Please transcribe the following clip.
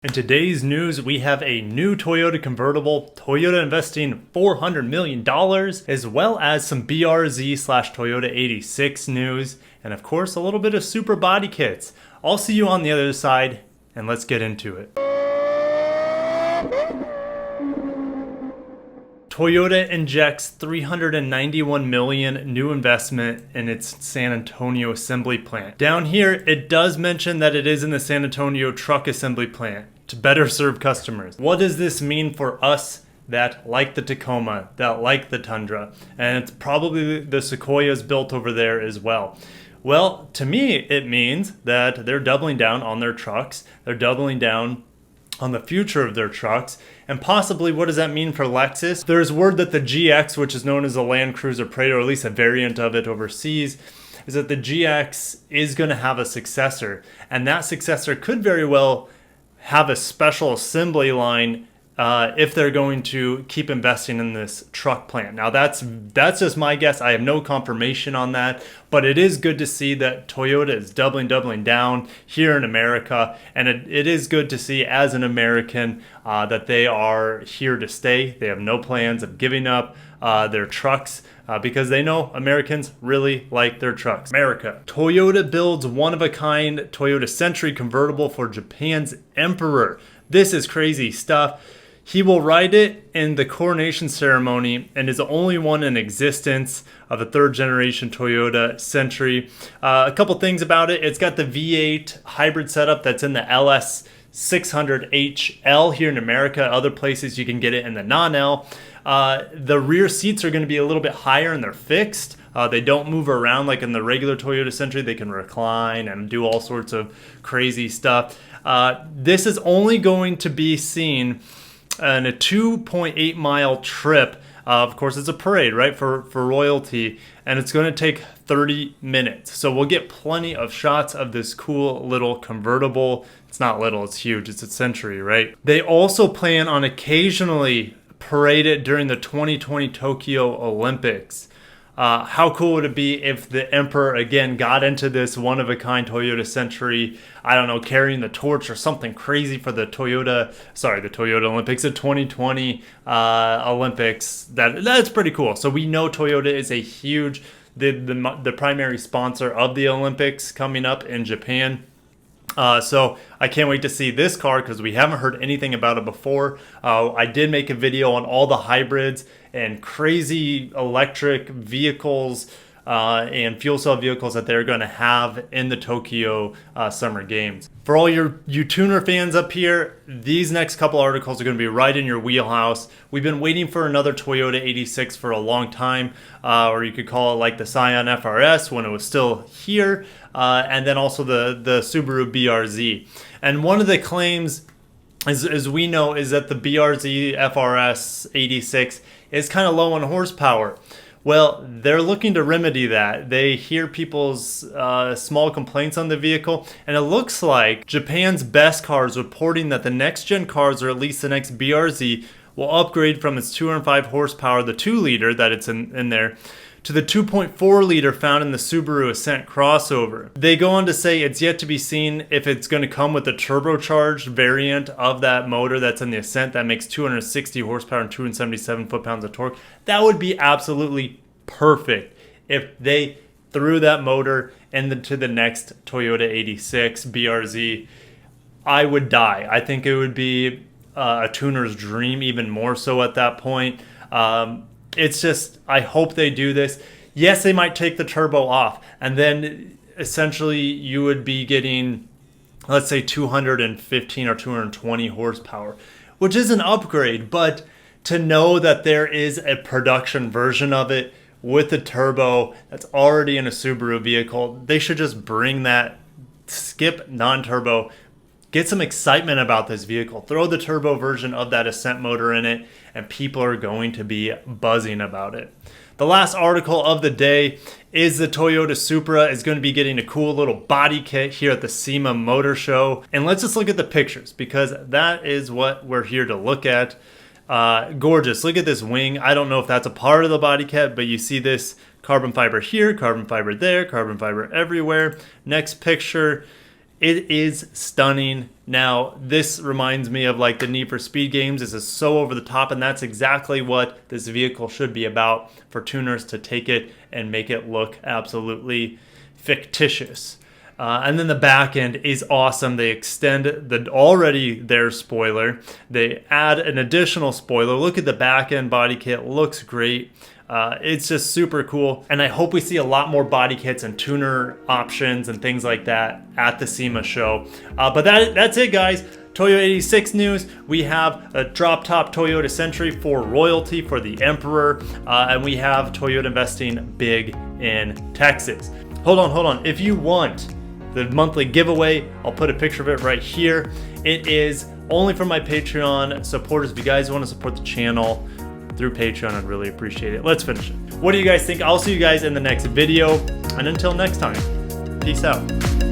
In today's news, we have a new Toyota convertible, Toyota investing $400 million, as well as some BRZ/Toyota 86 news, and of course a little bit of Supra body kits. I'll see you on the other side, and let's get into it. Toyota injects $391 million new investment in its San Antonio assembly plant. Down here, it does mention that it is in the San Antonio truck assembly plant to better serve customers. What does this mean for us that like the Tacoma, that like the Tundra, and it's probably the Sequoias built over there as well? Well, to me, it means that they're doubling down on their trucks. They're doubling down on the future of their trucks. And possibly, what does that mean for Lexus? There's word that the GX, which is known as a Land Cruiser Prado, or at least a variant of it overseas, is that the GX is going to have a successor. And that successor could very well have a special assembly line if they're going to keep investing in this truck plant. Now that's just my guess. I have no confirmation on that, but it is good to see that Toyota is doubling down here in America, and it is good to see as an American that they are here to stay. They have no plans of giving up their trucks because they know Americans really like their trucks. America. Toyota builds one-of-a-kind Toyota Century convertible for Japan's Emperor. This is crazy stuff. He will ride it in the coronation ceremony and is the only one in existence of a third generation Toyota Century. A couple things about it. It's got the V8 hybrid setup that's in the LS 600HL here in America. Other places you can get it in the non-L. The rear seats are going to be a little bit higher and they're fixed. They don't move around like in the regular Toyota Century. They can recline and do all sorts of crazy stuff. This is only going to be seen in a 2.8 mile trip. Of course, it's a parade, right, for royalty, and it's going to take 30 minutes. So we'll get plenty of shots of this cool little convertible. It's not little, it's huge. It's a Century, right? They also plan on occasionally parade it during the 2020 Tokyo Olympics. How cool would it be if the Emperor again got into this one-of-a-kind Toyota Century, I don't know, carrying the torch or something crazy for the Toyota Olympics, the 2020 Olympics. That's pretty cool. So we know Toyota is a huge, the primary sponsor of the Olympics coming up in Japan. So I can't wait to see this car because we haven't heard anything about it before. I did make a video on all the hybrids and crazy electric vehicles and fuel cell vehicles that they're going to have in the Tokyo Summer Games. For all you tuner fans up here, these next couple articles are going to be right in your wheelhouse. We've been waiting for another Toyota 86 for a long time, or you could call it like the Scion FRS when it was still here, and then also the Subaru BRZ. And one of the claims, as we know, is that the BRZ FRS 86 is kind of low on horsepower. Well, they're looking to remedy that. They hear people's small complaints on the vehicle, and it looks like Japan's Best Car is reporting that the next-gen cars, or at least the next BRZ, will upgrade from its 205 horsepower, the 2-liter that it's in there, to the 2.4-liter found in the Subaru Ascent crossover. They go on to say it's yet to be seen if it's going to come with the turbocharged variant of that motor that's in the Ascent that makes 260 horsepower and 277 foot-pounds of torque. That would be absolutely perfect if they threw that motor into the next Toyota 86 BRZ. I would die. I think it would be a tuner's dream, even more so at that point. It's just, I hope they do this. Yes, they might take the turbo off, and then essentially you would be getting, let's say, 215 or 220 horsepower, which is an upgrade, but to know that there is a production version of it with the turbo that's already in a Subaru vehicle, they should just bring that, skip non-turbo, get some excitement about this vehicle. Throw the turbo version of that Ascent motor in it, and people are going to be buzzing about it. The last article of the day is the Toyota Supra is going to be getting a cool little body kit here at the SEMA Motor Show. And let's just look at the pictures because that is what we're here to look at. Gorgeous. Look at this wing. I don't know if that's a part of the body kit, but you see this carbon fiber here, carbon fiber there, carbon fiber everywhere. Next picture. It is stunning. Now, this reminds me of like the Need for Speed games. This is so over the top, and that's exactly what this vehicle should be about, for tuners to take it and make it look absolutely fictitious. And then the back end is awesome. They extend the already there spoiler. They add an additional spoiler. Look at the back end body kit. Looks great. It's just super cool. And I hope we see a lot more body kits and tuner options and things like that at the SEMA show. But that's it, guys. Toyota 86 news. We have a drop top Toyota Century for royalty for the Emperor. And we have Toyota investing big in Texas. Hold on. If you want the monthly giveaway, I'll put a picture of it right here. It is only for my Patreon supporters. If you guys want to support the channel through Patreon, I'd really appreciate it. Let's finish it. What do you guys think? I'll see you guys in the next video. And until next time, peace out.